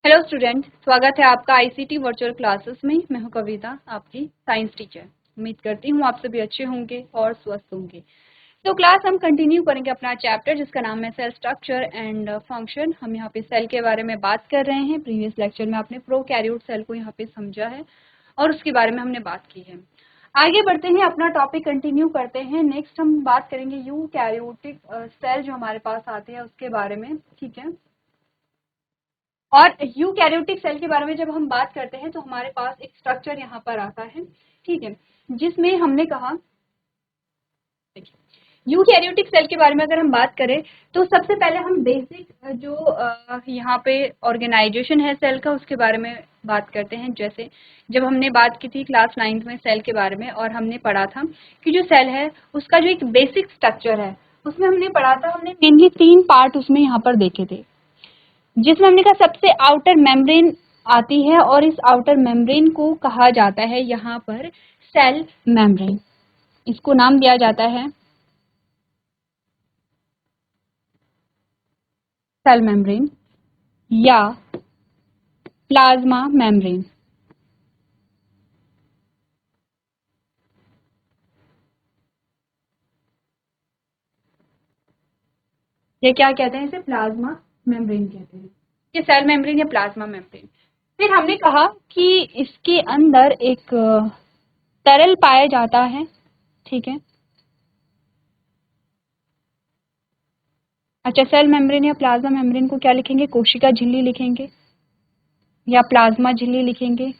Hello student, स्वागत है आपका आईसीटी वर्चुअल क्लासेस में। मैं हूं कविता, आपकी साइंस टीचर। उम्मीद करती हूं आप सभी अच्छे होंगे और स्वस्थ होंगे। तो क्लास हम कंटिन्यू करेंगे अपना चैप्टर जिसका नाम है सेल स्ट्रक्चर एंड फंक्शन। हम यहाँ पे सेल के बारे में बात कर रहे हैं। प्रीवियस लेक्चर में आपने प्रोकैरियोट सेल को यहाँ पे समझा है और उसके बारे में हमने बात की है। आगे बढ़ते हैं, अपना टॉपिक कंटिन्यू करते हैं। नेक्स्ट हम बात करेंगे यूकैरियोटिक सेल जो हमारे पास आते हैं उसके बारे में, ठीक है। और यूकैरियोटिक सेल के बारे में जब हम बात करते हैं तो हमारे पास एक स्ट्रक्चर यहाँ पर आता है, ठीक है, जिसमें हमने कहा यूकैरियोटिक सेल के बारे में अगर हम बात करें तो सबसे पहले हम बेसिक जो यहाँ पे ऑर्गेनाइजेशन है सेल का उसके बारे में बात करते हैं। जैसे जब हमने बात की थी क्लास 9th में सेल के बारे में, और हमने पढ़ा था कि जो सेल है उसका जो एक बेसिक स्ट्रक्चर है उसमें हमने पढ़ा था, हमने मेनली 3 पार्ट उसमें यहाँ पर देखे थे, जिसमें हमने कहा सबसे आउटर मेम्ब्रेन आती है और इस आउटर मेम्ब्रेन को कहा जाता है यहाँ पर सेल मेम्ब्रेन। इसको नाम दिया जाता है सेल मेम्ब्रेन या प्लाज्मा मेम्ब्रेन। ये क्या कहते हैं, इसे प्लाज्मा मेम्ब्रेन कहते हैं, ये सेल मेम्ब्रेन या प्लाज्मा मेम्ब्रेन। फिर हमने कहा कि इसके अंदर एक तरल पाया जाता है, ठीक है। अच्छा, सेल मेम्ब्रेन या प्लाज्मा मेम्ब्रेन को क्या लिखेंगे, कोशिका झिल्ली लिखेंगे या प्लाज्मा झिल्ली लिखेंगे।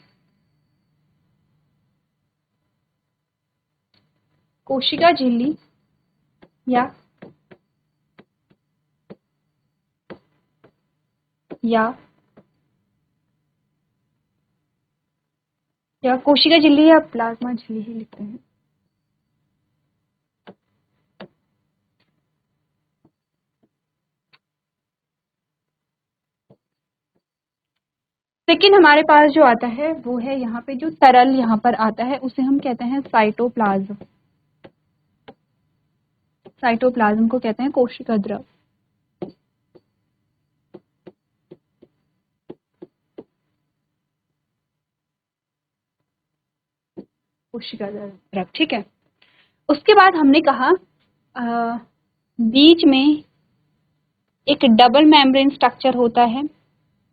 कोशिका झिल्ली या या कोशिका झिल्ली या प्लाज्मा झिल्ली ही लिखते हैं। सेकेंड हमारे पास जो आता है वो है यहाँ पे जो तरल यहाँ पर आता है उसे हम कहते हैं साइटोप्लाज्म। साइटोप्लाज्म को कहते हैं कोशिका द्रव। कोशिका द्रव, ठीक है। उसके बाद हमने कहा बीच में एक डबल मेम्ब्रेन स्ट्रक्चर होता है,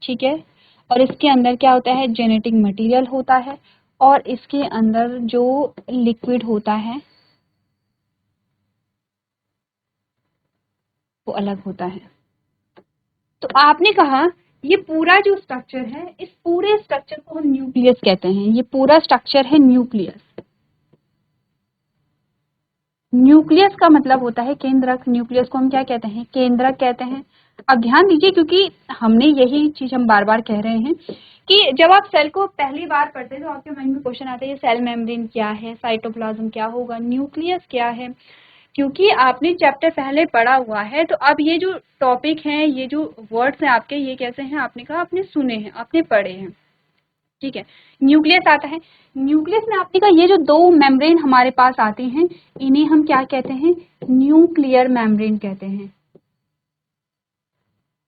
ठीक है, और इसके अंदर क्या होता है, जेनेटिक मटेरियल होता है और इसके अंदर जो लिक्विड होता है वो अलग होता है। तो आपने कहा ये पूरा जो स्ट्रक्चर है, इस पूरे स्ट्रक्चर को हम न्यूक्लियस कहते हैं। ये पूरा स्ट्रक्चर है न्यूक्लियस। न्यूक्लियस का मतलब होता है केंद्रक। न्यूक्लियस को हम क्या कहते हैं, केंद्रक कहते हैं। अब ध्यान दीजिए क्योंकि हमने यही चीज हम बार बार कह रहे हैं कि जब आप सेल को पहली बार पढ़ते हैं तो आपके माइंड में क्वेश्चन आता है, ये सेल मेम्ब्रेन क्या है, साइटोप्लाज्म क्या होगा, न्यूक्लियस क्या है। क्योंकि आपने चैप्टर पहले पढ़ा हुआ है तो अब ये जो टॉपिक हैं, ये जो वर्ड्स हैं आपके, ये कैसे हैं, आपने कहा आपने सुने हैं, आपने पढ़े हैं, ठीक है। न्यूक्लियस आता है। न्यूक्लियस में आपने कहा ये जो दो मेम्ब्रेन हमारे पास आते हैं इन्हें हम क्या कहते हैं, न्यूक्लियर मेम्ब्रेन कहते हैं।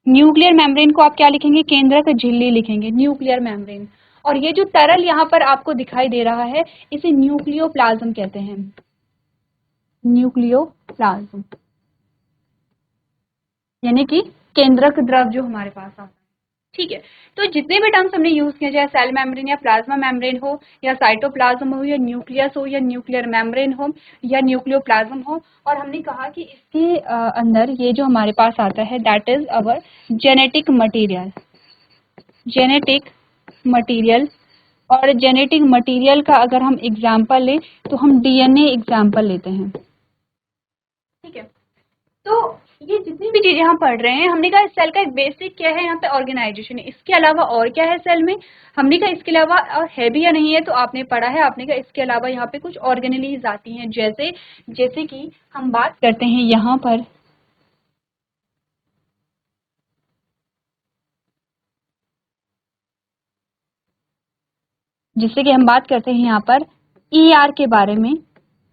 न्यूक्लियर मेम्ब्रेन को आप क्या लिखेंगे, केंद्रक झिल्ली लिखेंगे, न्यूक्लियर मेम्ब्रेन। और ये जो तरल यहाँ पर आपको दिखाई दे रहा है इसे न्यूक्लियोप्लाज्म कहते हैं। न्यूक्लियोप्लाज्म यानी कि केंद्रक द्रव जो हमारे पास आता है, ठीक है। तो जितने भी टर्म्स हमने यूज किए, चाहे सेल मेम्ब्रेन या प्लाज्मा मेम्ब्रेन हो या साइटोप्लाज्म हो या न्यूक्लियस हो या न्यूक्लियर मेम्ब्रेन हो या न्यूक्लियोप्लाज्म हो, और हमने कहा कि इसके अंदर ये जो हमारे पास आता है that is our genetic material. Genetic material, और जेनेटिक मटेरियल का अगर हम एग्जाम्पल लें तो हम डीएनए एग्जाम्पल लेते हैं, ठीक है। तो ये जितनी भी चीजें हम पढ़ रहे हैं, हमने कहा सेल का एक बेसिक क्या है, यहाँ पे ऑर्गेनाइजेशन है। इसके अलावा और क्या है सेल में, हमने कहा इसके अलावा और है भी या नहीं है, तो आपने पढ़ा है। आपने कहा इसके अलावा यहाँ पे कुछ ऑर्गेनेलीज आती हैं, जैसे जैसे कि हम बात करते हैं यहाँ पर जिससे कि हम बात करते हैं यहाँ पर ईआर के बारे में।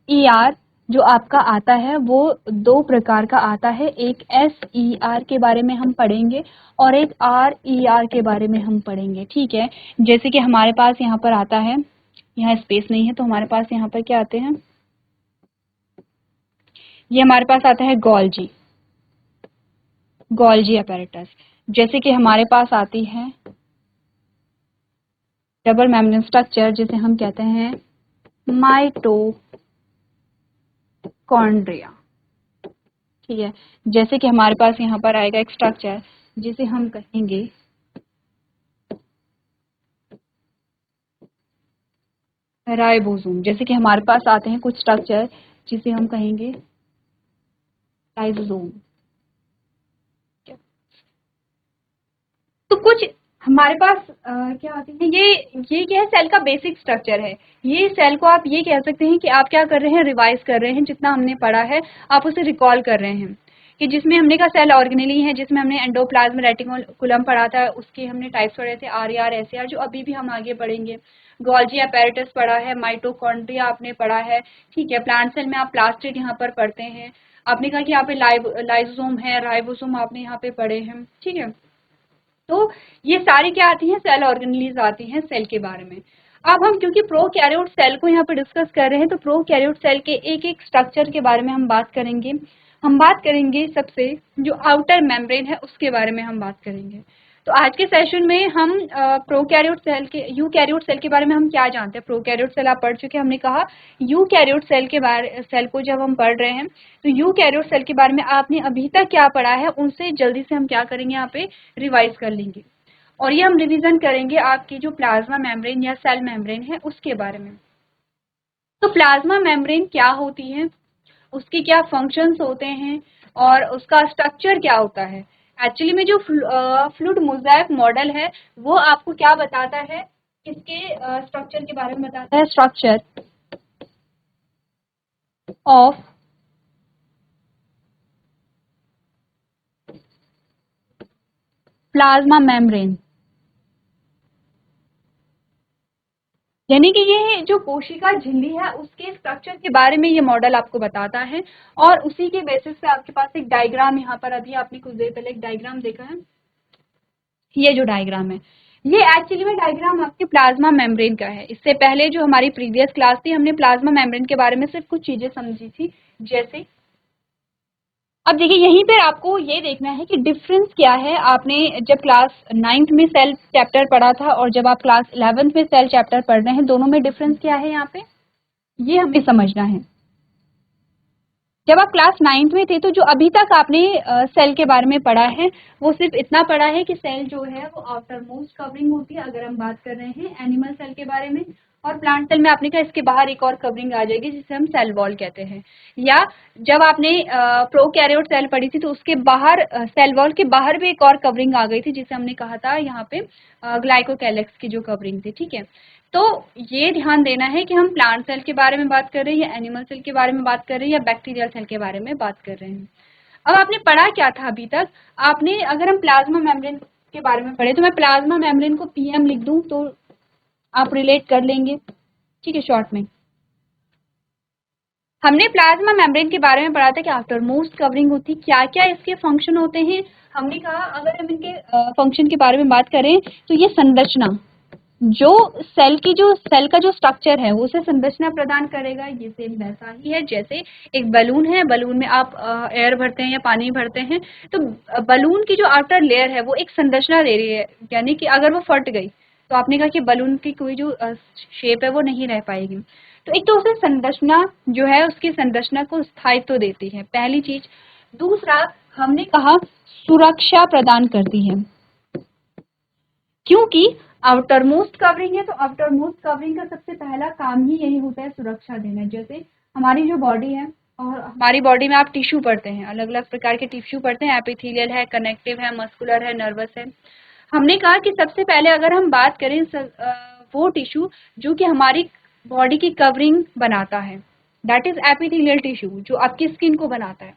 ईआर जो आपका आता है वो दो प्रकार का आता है, एक SER के बारे में हम पढ़ेंगे और एक RER के बारे में हम पढ़ेंगे, ठीक है। जैसे कि हमारे पास यहाँ पर आता है, यहाँ स्पेस नहीं है तो हमारे पास यहाँ पर क्या आते हैं, ये हमारे पास आता है गोल्जी अपैरेटस। जैसे कि हमारे पास आती है डबल मेम्ब्रेन स्ट्रक्चर जिसे हम कहते हैं माइटोकॉन्ड्रिया, ठीक है। जैसे कि हमारे पास यहाँ पर आएगा एक स्ट्रक्चर जिसे हम कहेंगे राइबोसोम। जैसे कि हमारे पास आते हैं कुछ स्ट्रक्चर जिसे हम कहेंगे लाइसोसोम। तो कुछ हमारे पास क्या आते हैं, ये क्या है, सेल का बेसिक स्ट्रक्चर है। ये सेल को आप ये कह सकते हैं कि आप क्या कर रहे हैं, रिवाइज कर रहे हैं, जितना हमने पढ़ा है आप उसे रिकॉल कर रहे हैं। कि जिसमें हमने कहा सेल ऑर्गेनेली है, जिसमें हमने एंडोप्लाज्म रेटिकुलम पढ़ा था, उसके हमने टाइप्स पढ़े थे RER SER, जो अभी भी हम आगे पढ़ेंगे। गोल्जी अपैरेटस पढ़ा है, माइटोकॉन्ड्रिया आपने पढ़ा है, ठीक है। प्लांट सेल में आप प्लास्टिड यहाँ पर पढ़ते हैं। आपने कहा कि यहाँ पे लाइसोसोम है, राइबोसोम आपने यहाँ पे पढ़े हैं, ठीक है। तो ये सारी क्या आती हैं, सेल ऑर्गेनेलीज आती हैं सेल के बारे में। अब हम क्योंकि प्रोकैरियोट सेल को यहाँ पर डिस्कस कर रहे हैं, तो प्रोकैरियोट सेल के एक एक स्ट्रक्चर के बारे में हम बात करेंगे। हम बात करेंगे सबसे जो आउटर मेम्ब्रेन है उसके बारे में हम बात करेंगे। तो आज के सेशन में हम प्रोकैरियोट सेल के यूकैरियोट सेल के बारे में हम क्या जानते हैं। प्रोकैरियोट सेल आप पढ़ चुके हैं, हमने कहा यूकैरियोट सेल को जब हम पढ़ रहे हैं तो यूकैरियोट सेल के बारे में आपने अभी तक क्या पढ़ा है उनसे जल्दी से हम क्या करेंगे, यहाँ पे रिवाइज कर लेंगे। और ये हम रिवीजन करेंगे आपकी जो प्लाज्मा मेम्ब्रेन या सेल मेम्ब्रेन है उसके बारे में। तो प्लाज्मा मेम्ब्रेन क्या होती है, उसके क्या फंक्शंस होते हैं और उसका स्ट्रक्चर क्या होता है। एक्चुअली में जो फ्लूइड मोज़ेक मॉडल है वो आपको क्या बताता है, इसके स्ट्रक्चर के बारे में बताता है, स्ट्रक्चर ऑफ प्लाज्मा मेम्ब्रेन। यानी कि ये जो कोशिका झिल्ली है उसके स्ट्रक्चर के बारे में ये मॉडल आपको बताता है। और उसी के बेसिस पे आपके पास एक डायग्राम, यहाँ पर अभी आपने कुछ देर पहले एक डायग्राम देखा है, ये जो डायग्राम है ये एक्चुअली में डायग्राम आपके प्लाज्मा मेम्ब्रेन का है। इससे पहले जो हमारी प्रीवियस क्लास थी हमने प्लाज्मा मेम्ब्रेन के बारे में सिर्फ कुछ चीजें समझी थी। जैसे अब देखिए यहीं पर आपको ये देखना है कि डिफरेंस क्या है। आपने जब क्लास 9th में सेल चैप्टर पढ़ा था और जब आप क्लास 11th में सेल चैप्टर पढ़ रहे हैं, दोनों में डिफरेंस क्या है, यहाँ पे ये हमें समझना है। जब आप क्लास 9th में थे तो जो अभी तक आपने सेल के बारे में पढ़ा है वो सिर्फ इतना पढ़ा है कि सेल जो है वो आउटर मोस्ट कवरिंग होती है, अगर हम बात कर रहे हैं एनिमल सेल के बारे में। और प्लांट सेल में आपने कहा इसके बाहर एक और कवरिंग आ जाएगी जिसे हम सेल वॉल कहते हैं। या जब आपने प्रोकैरियोट सेल पढ़ी थी तो उसके बाहर सेल वॉल के बाहर भी एक और कवरिंग आ गई थी जिसे हमने कहा था यहाँ पे ग्लाइकोकैलिक्स की जो कवरिंग थी, ठीक है। तो ये ध्यान देना है कि हम प्लांट सेल के बारे में बात कर रहे हैं या एनिमल सेल के बारे में बात कर रहे हैं या बैक्टीरियल सेल के बारे में बात कर रहे हैं। अब आपने पढ़ा क्या था अभी तक, आपने अगर हम प्लाज्मा मेम्ब्रेन के बारे में पढ़े तो मैं प्लाज्मा मेम्ब्रेन को PM लिख दूं तो आप रिलेट कर लेंगे, ठीक है। शॉर्ट में हमने प्लाज्मा मेम्ब्रेन के बारे में पढ़ा था कि आफ्टर मोस्ट कवरिंग होती, क्या क्या इसके फंक्शन होते हैं। हमने कहा अगर हम इनके फंक्शन के बारे में बात करें तो ये संरचना, जो सेल का जो स्ट्रक्चर है वो उसे संरचना प्रदान करेगा। ये सेम वैसा ही है जैसे एक बलून है, बलून में आप एयर भरते हैं या पानी भरते हैं, तो बलून की जो आउटर लेयर है वो एक संरचना दे रही है। यानी कि अगर वो फट गई तो आपने कहा कि बलून की कोई जो शेप है वो नहीं रह पाएगी। तो एक तो उसे संरचना जो है उसकी संरचना को स्थायित्व देती है, पहली चीज। दूसरा हमने कहा सुरक्षा प्रदान करती है, क्योंकि आउटर मोस्ट कवरिंग है तो आउटर मोस्ट कवरिंग का सबसे पहला काम ही यही होता है सुरक्षा देना। जैसे हमारी जो बॉडी है और हमारी बॉडी में आप टिश्यू पढ़ते हैं, अलग अलग प्रकार के टिश्यू पढ़ते हैं, एपिथेलियल है, कनेक्टिव है, मस्कुलर है, नर्वस है। हमने कहा कि सबसे पहले अगर हम बात करें वो टिश्यू जो कि हमारी बॉडी की कवरिंग बनाता है, दैट इज एपिथेलियल टिश्यू, जो आपकी स्किन को बनाता है।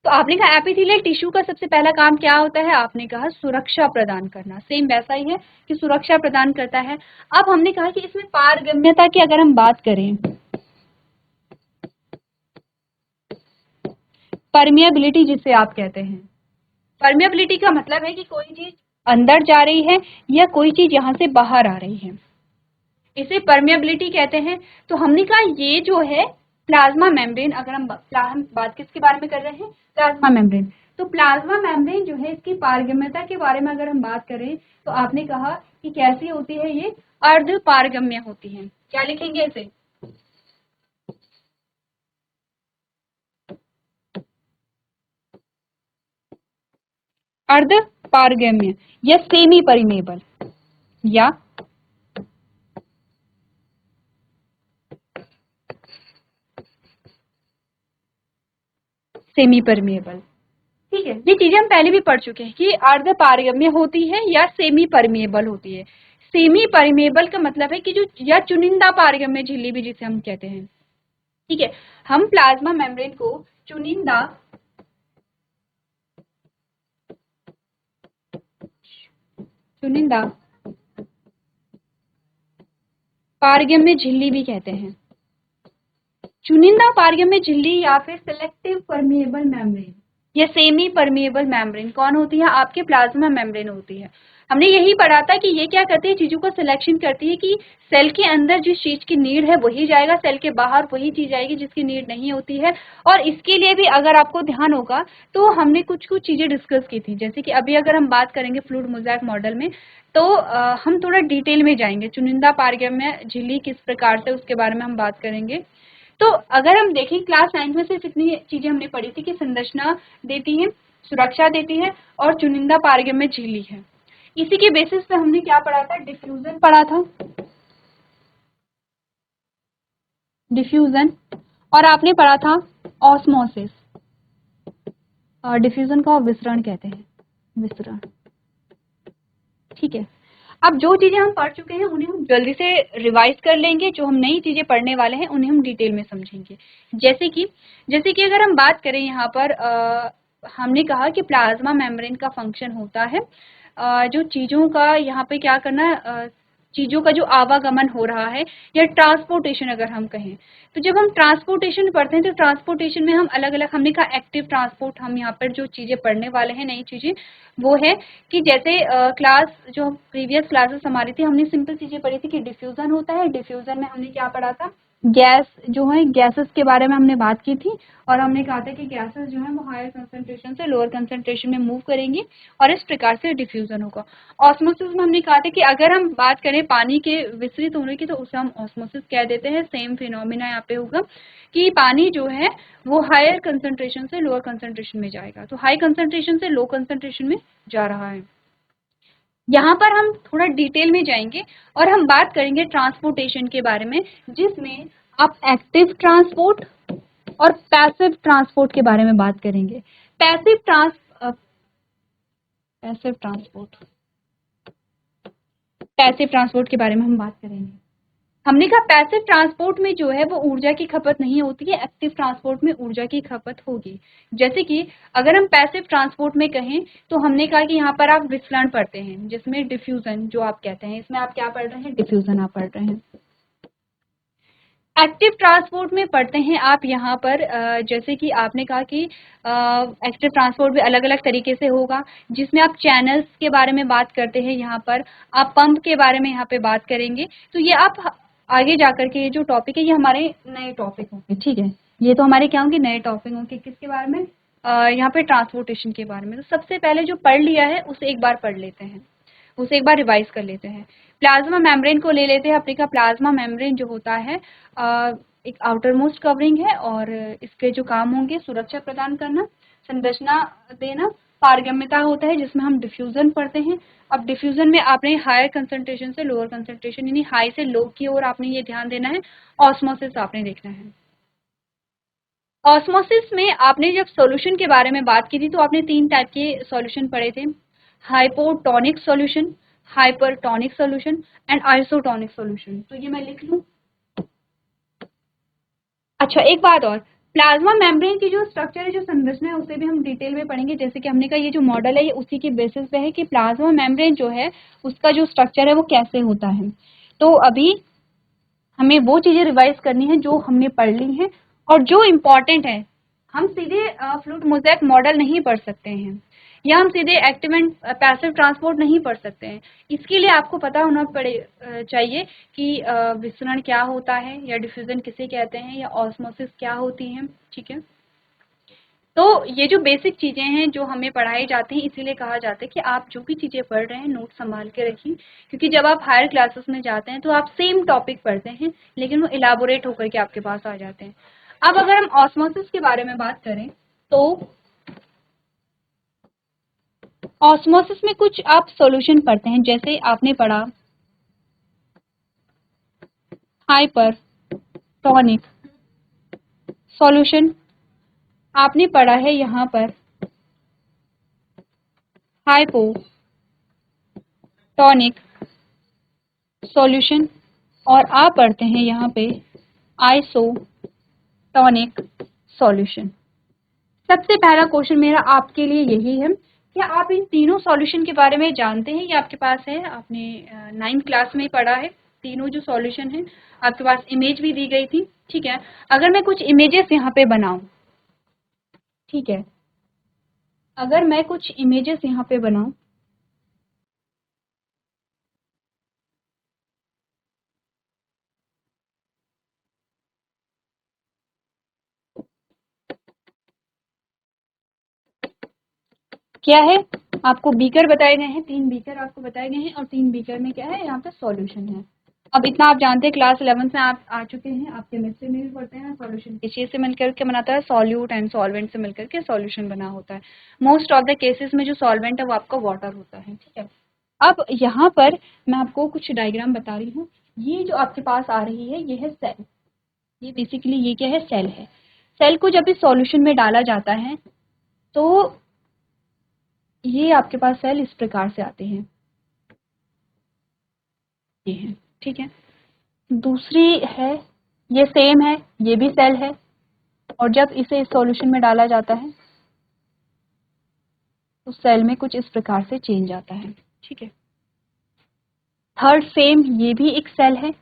तो आपने कहा एपिथेलियल टिश्यू का सबसे पहला काम क्या होता है, आपने कहा सुरक्षा प्रदान करना। सेम वैसा ही है कि सुरक्षा प्रदान करता है। अब हमने कहा कि इसमें पारगम्यता की अगर हम बात करें परमिएबिलिटी जिसे आप कहते हैं। परमिएबिलिटी का मतलब है कि कोई चीज अंदर जा रही है या कोई चीज यहाँ से बाहर आ रही है, इसे परमिएबिलिटी कहते हैं। तो हमने कहा ये जो है प्लाज्मा मेम्ब्रेन, अगर हम बात किसके बारे में कर रहे हैं, प्लाज्मा मेम्ब्रेन। तो प्लाज्मा मेम्ब्रेन जो है इसकी पारगम्यता के बारे में अगर हम बात करें तो आपने कहा कि कैसी होती है, ये अर्ध पारगम्य होती है। क्या लिखेंगे इसे, अर्ध पारगम्य या सेमी परमेबल, या सेमी परमेबल। ठीक है, ये चीजें हम पहले भी पढ़ चुके हैं कि अर्ध पारगम्य होती है या सेमी परमेबल होती है। सेमी परमेबल का मतलब है कि जो, या चुनिंदा पारगम्य झिल्ली भी जिसे हम कहते हैं। ठीक है, हम प्लाज्मा मेम्ब्रेन को चुनिंदा पारगम्य झिल्ली भी कहते हैं। चुनिंदा पारगम्य झिल्ली या फिर सिलेक्टिव परमेबल मेम्ब्रेन या सेमी परमेबल मेम्ब्रेन कौन होती है, आपके प्लाज्मा मेम्ब्रेन होती है। हमने यही पढ़ा था कि ये क्या करती है, चीजों को सिलेक्शन करती है कि सेल के अंदर जिस चीज की नीड है वही जाएगा, सेल के बाहर वही चीज आएगी जिसकी नीड नहीं होती है। और इसके लिए भी अगर आपको ध्यान होगा तो हमने कुछ चीजें डिस्कस की थी, जैसे कि अभी अगर हम बात करेंगे फ्लूइड मोज़ेक मॉडल में तो हम थोड़ा डिटेल में जाएंगे, चुनिंदा पारगम्य झिल्ली किस प्रकार से, उसके बारे में हम बात करेंगे। तो अगर हम देखें क्लास 9 में से कितनी चीजें हमने पढ़ी थी कि संरचना देती है, सुरक्षा देती है और चुनिंदा पारगम्य झिल्ली है। इसी के बेसिस पे हमने क्या पढ़ा था, डिफ्यूजन पढ़ा था, डिफ्यूजन, और आपने पढ़ा था ऑस्मोसिस। डिफ्यूजन को विसरण कहते हैं, विसरण। ठीक है, अब जो चीजें हम पढ़ चुके हैं उन्हें हम जल्दी से रिवाइज कर लेंगे, जो हम नई चीजें पढ़ने वाले हैं उन्हें हम डिटेल में समझेंगे। जैसे कि अगर हम बात करें यहाँ पर हमने कहा कि प्लाज्मा मेम्ब्रेन का फंक्शन होता है जो चीजों का यहाँ पे क्या करना, चीजों का जो आवागमन हो रहा है या ट्रांसपोर्टेशन अगर हम कहें, तो जब हम ट्रांसपोर्टेशन पढ़ते हैं तो ट्रांसपोर्टेशन में हम अलग अलग, हमने कहा एक्टिव ट्रांसपोर्ट, हम यहाँ पर जो चीजें पढ़ने वाले हैं नई चीजें वो है कि जैसे क्लास जो प्रीवियस क्लासेस हमारी थी हमने सिंपल चीजें पढ़ी थी कि डिफ्यूजन होता है। डिफ्यूजन में हमने क्या पढ़ा था, गैस जो है, गैसेस के बारे में हमने बात की थी और हमने कहा था कि गैसेस जो है वो हायर कंसंट्रेशन से लोअर कंसंट्रेशन में मूव करेंगी और इस प्रकार से डिफ्यूजन होगा। ऑस्मोसिस में हमने कहा था कि अगर हम बात करें पानी के विस्तृत होने की तो उसे हम ऑस्मोसिस कह देते हैं। सेम फिनोमिना यहाँ पे होगा कि पानी जो है वो हायर कंसंट्रेशन से लोअर कंसंट्रेशन में जाएगा, तो हाई कंसंट्रेशन से लो कंसंट्रेशन में जा रहा है। यहाँ पर हम थोड़ा डिटेल में जाएंगे और हम बात करेंगे ट्रांसपोर्टेशन के बारे में, जिसमें आप एक्टिव ट्रांसपोर्ट और पैसिव ट्रांसपोर्ट के बारे में बात करेंगे। पैसिव ट्रांसपोर्ट के बारे में हम बात करेंगे। हमने कहा पैसिव ट्रांसपोर्ट में जो है वो ऊर्जा की खपत नहीं होती है, एक्टिव ट्रांसपोर्ट में ऊर्जा की खपत होगी। जैसे कि अगर हम पैसिव ट्रांसपोर्ट में कहें तो हमने कहा कि यहाँ पर आप विसरण पढ़ते हैं, जिसमें डिफ्यूजन जो आप कहते हैं, इसमें आप क्या पढ़ रहे हैं, डिफ्यूजन आप पढ़ रहे हैं। एक्टिव ट्रांसपोर्ट में पढ़ते हैं आप यहाँ पर जैसे कि आपने कहा कि एक्टिव ट्रांसपोर्ट भी अलग अलग तरीके से होगा, जिसमें आप चैनल्स के बारे में बात करते हैं, यहाँ पर आप पंप के बारे में यहाँ पे बात करेंगे। तो ये आप आगे जाकर के ये जो टॉपिक है ये हमारे नए टॉपिक होंगे। ठीक है, ये तो हमारे क्या होंगे, नए टॉपिक होंगे। किसके बारे में, यहाँ पे ट्रांसपोर्टेशन के बारे में। तो सबसे पहले जो पढ़ लिया है उसे एक बार पढ़ लेते हैं, उसे एक बार रिवाइज कर लेते हैं। प्लाज्मा मेम्ब्रेन को ले लेते हैं अपने का। प्लाज्मा मेम्ब्रेन जो होता है एक आउटर मोस्ट कवरिंग है और इसके जो काम होंगे सुरक्षा प्रदान करना, संरचना देना, पारगम्यता होता है जिसमें हम डिफ्यूजन पढ़ते हैं। अब डिफ्यूजन में आपने हायर कंसंट्रेशन से लोअर कंसंट्रेशन यानी हाई से लो की ओर आपने ये ध्यान देना है। ऑस्मोसिस आपने देखना है। ऑस्मोसिस में आपने जब सॉल्यूशन के बारे में बात की थी तो आपने 3 टाइप के सॉल्यूशन पढ़े थे, hypotonic solution, hypertonic solution and isotonic solution. तो ये मैं लिख लूं। अच्छा, एक बात और, प्लाज्मा मेम्ब्रेन की जो स्ट्रक्चर है, जो संरचना है, उसे भी हम डिटेल में पढ़ेंगे। जैसे कि हमने कहा ये जो मॉडल है ये उसी के बेसिस पे है कि प्लाज्मा मेम्ब्रेन जो है उसका जो स्ट्रक्चर है वो कैसे होता है। तो अभी हमें वो चीजें रिवाइज करनी है जो हमने पढ़ ली हैं और जो इम्पोर्टेंट है हम सीधे फ्लूइड मोज़ेक मॉडल नहीं पढ़ सकते हैं, या हम सीधे एक्टिव एंड पैसिव ट्रांसपोर्ट नहीं पढ़ सकते हैं। इसके लिए आपको पता होना चाहिए कि विसरण क्या होता है, या डिफ्यूजन किसे कहते हैं, या ऑस्मोसिस क्या होती है। ठीक है, तो ये जो बेसिक चीज़ें हैं जो हमें पढ़ाई जाती हैं, इसीलिए कहा जाता है कि आप जो भी चीज़ें पढ़ रहे हैं नोट संभाल के रखिए, क्योंकि जब आप हायर क्लासेस में जाते हैं तो आप सेम टॉपिक पढ़ते हैं, लेकिन वो इलाबोरेट होकर के आपके पास आ जाते हैं। अब अगर हम ऑस्मोसिस के बारे में बात करें तो ऑस्मोसिस में कुछ आप सॉल्यूशन पढ़ते हैं, जैसे आपने पढ़ा हाइपरटोनिक सॉल्यूशन, आपने पढ़ा है यहाँ पर हाइपोटोनिक सॉल्यूशन, और आप पढ़ते हैं यहाँ पे आइसोटोनिक सॉल्यूशन। सबसे पहला क्वेश्चन मेरा आपके लिए यही है, क्या आप इन तीनों सॉल्यूशन के बारे में जानते हैं? ये आपके पास है, आपने 9th क्लास में पढ़ा है। तीनों जो सॉल्यूशन है आपके पास इमेज भी दी गई थी। ठीक है, अगर मैं कुछ इमेजेस यहाँ पे बनाऊं, ठीक है, अगर मैं कुछ इमेजेस यहाँ पे बनाऊं, क्या है, आपको बीकर बताए गए हैं, 3 बीकर आपको बताए गए हैं, और 3 बीकर में क्या है, यहाँ पे सॉल्यूशन है। अब इतना आप जानते हैं, क्लास 11th में आप आ चुके हैं, आप केमिस्ट्री में भी पढ़ते हैं सॉल्यूशन किस से मिलकर के बनाता है, सॉल्यूट एंड सॉल्वेंट से मिलकर के सॉल्यूशन बना होता है। मोस्ट ऑफ द केसेस में जो सॉल्वेंट है वो आपका वाटर होता है। ठीक है, अब यहाँ पर मैं आपको कुछ डायग्राम बता रही हूँ। ये जो आपके पास आ रही है ये है सेल, ये बेसिकली ये क्या है, सेल है। सेल को जब इस सॉल्यूशन में डाला जाता है तो ये आपके पास सेल इस प्रकार से आते हैं, ये है। ठीक है, दूसरी है, ये सेम है, ये भी सेल है, और जब इसे इस सॉल्यूशन में डाला जाता है तो सेल में कुछ इस प्रकार से चेंज आता है। ठीक है, थर्ड सेम, ये भी एक सेल है,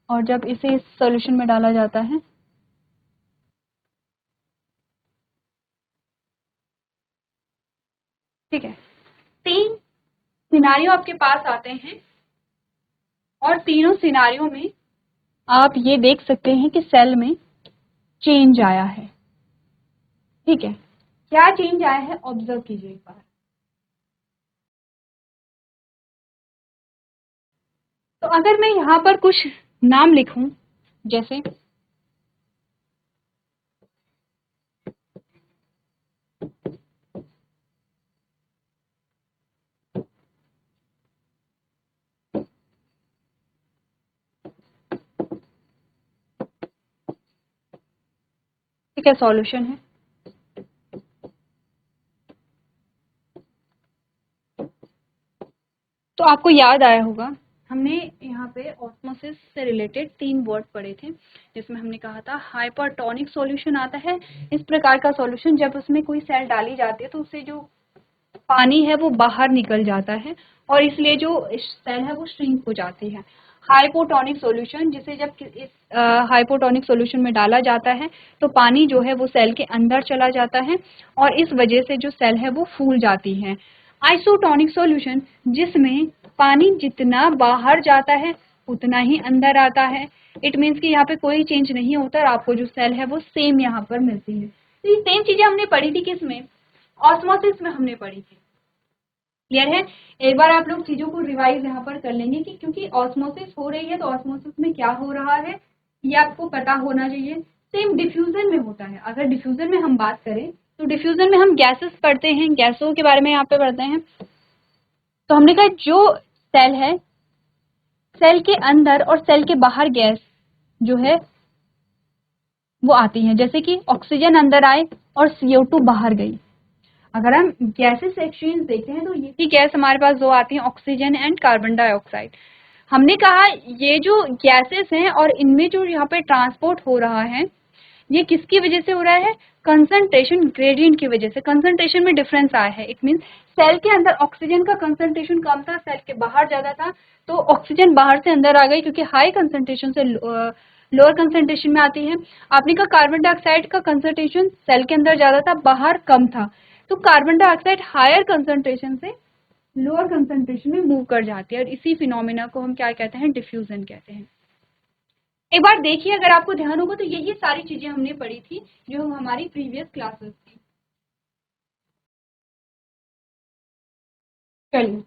और जब इसे इस सॉल्यूशन में डाला जाता है ठीक है, 3 सिनारियो आपके पास आते हैं, और तीनों सिनारियो में आप ये देख सकते हैं कि सेल में चेंज आया है। ठीक है, क्या चेंज आया है ऑब्जर्व कीजिए एक बार। तो अगर मैं यहाँ पर कुछ नाम लिखूं, जैसे ठीक है, सॉल्यूशन है, तो आपको याद आया होगा हमने यहाँ पे ऑस्मोसिस से रिलेटेड 3 वर्ड पढ़े थे, जिसमें हमने कहा था हाइपरटोनिक सॉल्यूशन आता है इस प्रकार का सॉल्यूशन, जब उसमें कोई सेल डाली जाती है तो उससे जो पानी है वो बाहर निकल जाता है, और इसलिए जो सेल है वो श्रिंक हो जाती है। हाइपोटोनिक सॉल्यूशन, जिसे जब इस हाइपोटोनिक सॉल्यूशन में डाला जाता है तो पानी जो है वो सेल के अंदर चला जाता है, और इस वजह से जो सेल है वो फूल जाती है। आइसोटोनिक सॉल्यूशन, जिसमें पानी जितना बाहर जाता है उतना ही अंदर आता है। इट मीन्स कि यहाँ पे कोई चेंज नहीं होता और आपको जो सेल है वो सेम यहाँ पर मिलती है। तो ये सेम चीजें हमने पढ़ी थी किसमें, ऑस्मोसिस में हमने पढ़ी थी। क्लियर है, एक बार आप लोग चीजों को रिवाइज यहाँ पर कर लेंगे कि क्योंकि ऑस्मोसिस हो रही है तो ऑस्मोसिस में क्या हो रहा है ये आपको पता होना चाहिए। सेम डिफ्यूजन में होता है। अगर डिफ्यूजन में हम बात करें तो डिफ्यूजन में हम गैसेस पढ़ते हैं, गैसों के बारे में यहाँ पे पढ़ते हैं। तो हमने कहा जो सेल है, सेल के अंदर और सेल के बाहर गैस जो है वो आती है, जैसे कि ऑक्सीजन अंदर आए और CO2 बाहर गई। अगर हम गैसेस एक्सचेंज देखते हैं तो ये गैस हमारे पास दो आती हैं, ऑक्सीजन एंड कार्बन डाइऑक्साइड। हमने कहा ये जो गैसेस हैं और इनमें जो यहाँ पे ट्रांसपोर्ट हो रहा है ये किसकी वजह से हो रहा है, कंसंट्रेशन ग्रेडियंट की वजह से। कंसंट्रेशन में डिफरेंस आया है। इट मीन सेल के अंदर ऑक्सीजन का कंसंट्रेशन कम था, सेल के बाहर ज्यादा था, तो ऑक्सीजन बाहर से अंदर आ गई क्योंकि हाई कंसंट्रेशन से लोअर कंसंट्रेशन में आती है। आपने कहा कार्बन डाइऑक्साइड का कंसंट्रेशन सेल के अंदर ज्यादा था, बाहर कम था, तो कार्बन डाइऑक्साइड हायर कंसंट्रेशन से लोअर कंसंट्रेशन में मूव कर जाती है और इसी फिनोमिना को हम क्या कहते हैं, डिफ्यूजन कहते हैं। एक बार देखिए, अगर आपको ध्यान होगा तो यही सारी चीजें हमने पढ़ी थी जो हमारी प्रीवियस क्लासेस थी। चलिए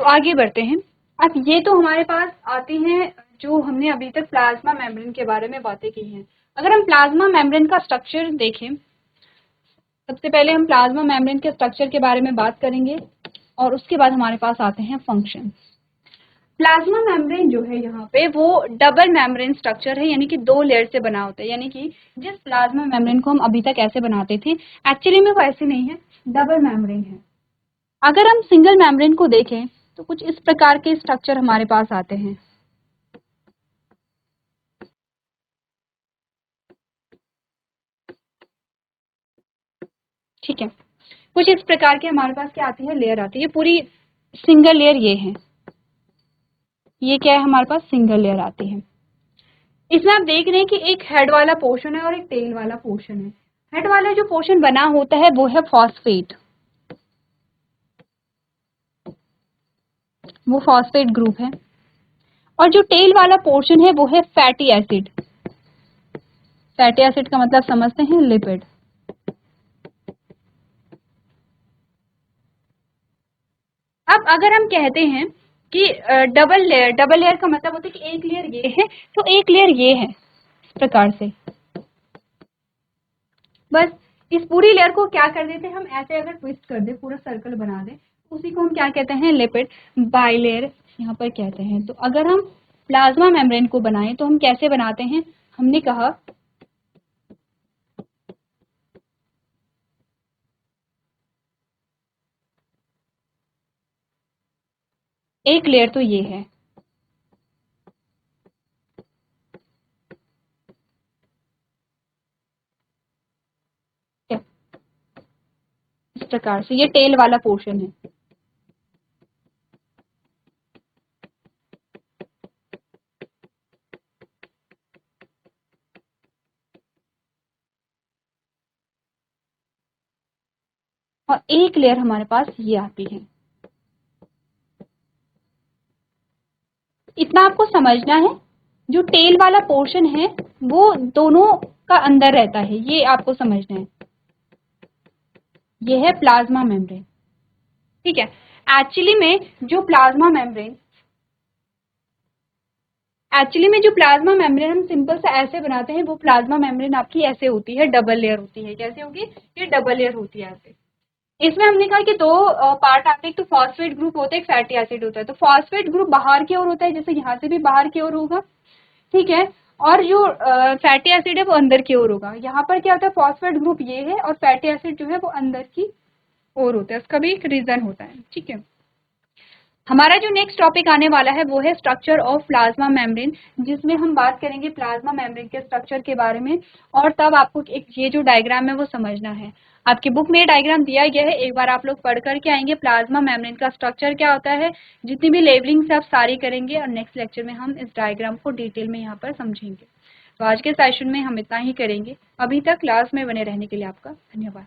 तो आगे बढ़ते हैं। अब ये तो हमारे पास आते हैं जो हमने अभी तक प्लाज्मा मेम्ब्रेन के बारे में बातें की हैं। अगर हम प्लाज्मा मेम्ब्रेन का स्ट्रक्चर देखें, सबसे पहले हम प्लाज्मा मेम्ब्रेन के स्ट्रक्चर के बारे में बात करेंगे और उसके बाद हमारे पास आते हैं फंक्शन। प्लाज्मा मेम्ब्रेन जो है यहाँ पे वो डबल मेम्ब्रेन स्ट्रक्चर है, यानी कि 2 लेयर से बना होता है। यानी कि जिस प्लाज्मा मेम्ब्रेन को हम अभी तक ऐसे बनाते थे, एक्चुअली में वो ऐसे नहीं है, डबल मेम्ब्रेन है। अगर हम सिंगल मेम्ब्रेन को देखें तो कुछ इस प्रकार के स्ट्रक्चर हमारे पास आते हैं। ठीक है, कुछ इस प्रकार के हमारे पास क्या आती है, लेयर आती है। पूरी सिंगल लेयर ये है, ये क्या है, हमारे पास सिंगल लेयर आती है। इसमें आप देख रहे हैं कि एक हेड वाला पोर्शन है और एक टेल वाला पोर्शन है। हेड वाला जो पोर्शन बना होता है वो है फॉस्फेट, वो फॉस्फेट ग्रुप है, और जो टेल वाला पोर्शन है वो है फैटी एसिड। फैटी एसिड का मतलब समझते हैं, लिपिड। अब अगर हम कहते हैं कि डबल लेयर का मतलब होता है कि एक लेयर ये है तो एक लेयर ये है, इस प्रकार से। बस इस पूरी लेयर को क्या कर देते हैं हम, ऐसे अगर ट्विस्ट कर दे, पूरा सर्कल बना दे, उसी को हम क्या कहते हैं, लिपिड बाइलेयर यहाँ पर कहते हैं। तो अगर हम प्लाज्मा मेम्ब्रेन को बनाएं तो हम कैसे बनाते हैं, हमने कहा एक लेयर तो ये है, इस प्रकार से ये टेल वाला पोर्शन है। और एक लेयर हमारे पास ये आती है। इतना आपको समझना है, जो टेल वाला पोर्शन है वो दोनों का अंदर रहता है, ये आपको समझना है। ये है प्लाज्मा मेम्ब्रेन। ठीक है, एक्चुअली में जो प्लाज्मा मेम्ब्रेन हम सिंपल से ऐसे बनाते हैं, वो प्लाज्मा मेम्ब्रेन आपकी ऐसे होती है, डबल लेयर होती है। कैसे होगी, ये डबल लेयर होती है ऐसे। इसमें हमने कहा कि 2 पार्ट आते हैं, एक तो फॉस्फेट ग्रुप होता है, एक फैटी एसिड होता है। तो फॉस्फेट ग्रुप बाहर की ओर होता है, जैसे यहाँ से भी बाहर की ओर होगा, ठीक है, और जो फैटी एसिड है वो अंदर की ओर होगा। यहाँ पर क्या होता है, फॉस्फेट ग्रुप ये है और फैटी एसिड जो है वो अंदर की ओर होता है, उसका भी एक रीजन होता है। ठीक है, हमारा जो नेक्स्ट टॉपिक आने वाला है वो है स्ट्रक्चर ऑफ प्लाज्मा मेम्ब्रेन, जिसमें हम बात करेंगे प्लाज्मा मेम्ब्रेन के स्ट्रक्चर के बारे में। और तब आपको एक ये जो डायग्राम है वो समझना है। आपकी बुक में डायग्राम दिया गया है, एक बार आप लोग पढ़ करके आएंगे प्लाज्मा मेम्ब्रेन का स्ट्रक्चर क्या होता है, जितनी भी लेबलिंग से आप सारी करेंगे, और नेक्स्ट लेक्चर में हम इस डायग्राम को डिटेल में यहाँ पर समझेंगे। तो आज के सेशन में हम इतना ही करेंगे। अभी तक क्लास में बने रहने के लिए आपका धन्यवाद।